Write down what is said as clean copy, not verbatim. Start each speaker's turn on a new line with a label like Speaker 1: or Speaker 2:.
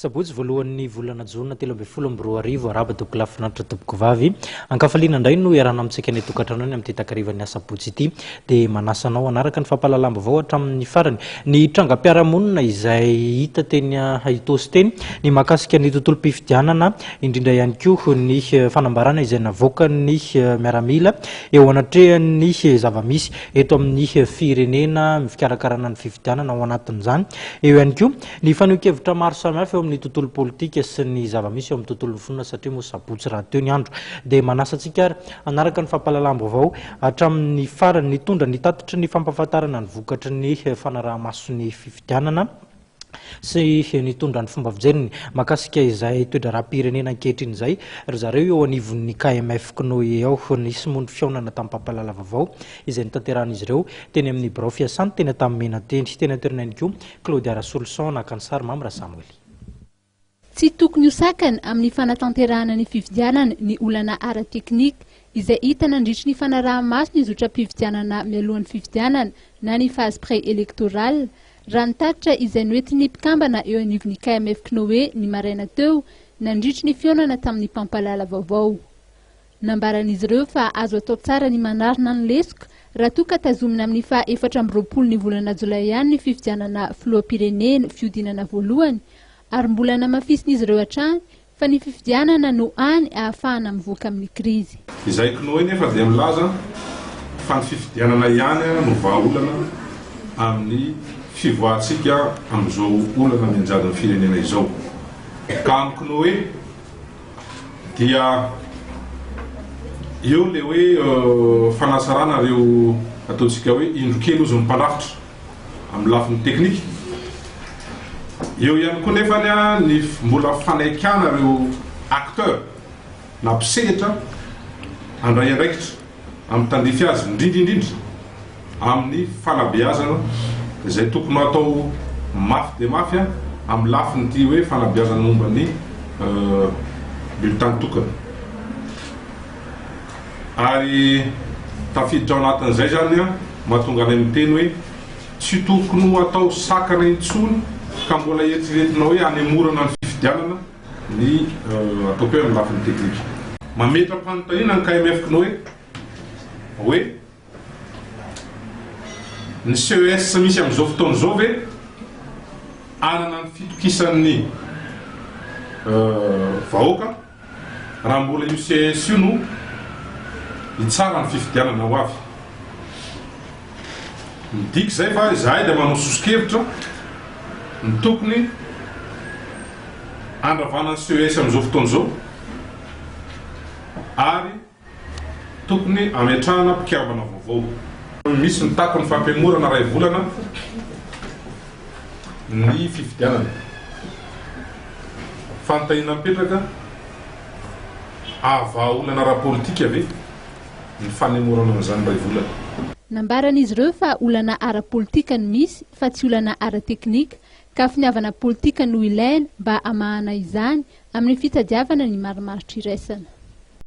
Speaker 1: Sabotsy voalohan'ny volana Jona 2024 araba toboko lafinaritra toboko vavy ankafaliana indray no iarana amintsika ny tokantrano ny amin'ny takarivan'ny sabotsy ity dia manasanao anaraka ny fampahalalam-baovao hatramin'ny farany ny trangam-piarahamonina izay hita teny Itosy teny ny mahakasika ny tontolom-pifidianana indrindra ihany koa ny fanambarana izay navoaka ny miaramila eo anatrehan'ny zavamisy eto amin'ny firenena fikarakarana ny fifidianana ao anatin'izany eo ihany koa ny fanehoan-kevitra maro samihafa amin'ny tontolo politika sy ny zavamisy eo amin'ny tontolon'ny fonina satria moa sabotsy raha teo ny andro dia manasantsika ary anaraka ny fampahalalam-baovao hatramin'ny farany ny tondra ny tatitra ny fampahafantarana ny vokatry ny fanaraha-mason'ny fifidianana sy ny tondra ny fomba fijeriny makasika izay toedra raha-pirenena ankehitriny izay ry zareo eo anivon'ny KMF Knoe ao nisy mony fiaonana tamin'ny fampahalalam-baovao izay nitanteran'izy ireo teny amin'ny birao fiasany teny tamin'ny menateny teny antoerana ihany koa Claudia Rasolson naka ny sary Mamra Samuel.
Speaker 2: Tsy tokony hosakana amin'ny fanatanterahana ny fifidianana ny olana ara-teknika izay hita nandritry ny fanaraha-maso ny zotra-pifidianana mialohan'ny fifidianana na ny phase pré-électorale raha nitatitra izay noentiny mpikambana eo anivon'ny KMF Knoe ny maraina teo nandritry ny fiaonana tamin'ny mpampalala vaovao. Nambaran'izy ireo fa azo atao tsara ny manarina ny lesika raha toa ka tazomina amin'ny faha 4 ny volana Jolay ihany ny fifidianana filoham-pirenena fiodinana voalohany ary mbola namafisin'izy ireo hatrany fa ny fifidianana no any ahafahana mivoaka amin'ny krizy.
Speaker 3: Izay Knoe nefa dia milaza fa ny fifidianana ihany no vahaolana amin'ny fivoahantsika amin'izao olana mianjadon'ny firenena izao. Ka amin'ny Knoe dia eo le hoe fanasarana reo ataontsika hoe indro-kely ozy ny mpandrafitra amin'ny lafiny teknika. Eo ihany koa nefa ny mbola fanaikana reo acteur na mpisehatra andray andraikitra amin'ny tandrify azy indrindrindrindra amin'ny fanabeazana izay tokony atao mafy dia mafy amin'ny lafiny ty hoe fanabeazana momba ny bulletin tokana. Ary tafiditra ao anatin'izay zany mahatonga any miteny hoe tsy tokony atao sakana intsony ka mbola eritreretina hoe hanemorana ny fifidianana ny ataoko hoe amin'ny lafiny teknika. Mametra fanontaniana ny KMF Knoe hoe ny CES misy amin'izao fotoana izao ve anana ny fitokisan'ny vahoaka raha mbola io CES io no hitsara ny fifidianana ho avy. Midika izay fa izahay dia manao sosikevitra ny tokony andravana ny CES amin'izao fotoana izao ary tokony ametrahana mpikambana vaovao. Misy ny takony fampemorana ray volana ny fifidianana. Fanontaniana mipetraka avaolana ara-politika ve ny fanemorana an'izany ray volana.
Speaker 2: Nambaran'izy ireo fa olana ara-politika no misy fa tsy olana ara-teknika ka finiavana politika no ilaina mba hamahana izany amin'ny fitadiavana ny marimaritra iraisana.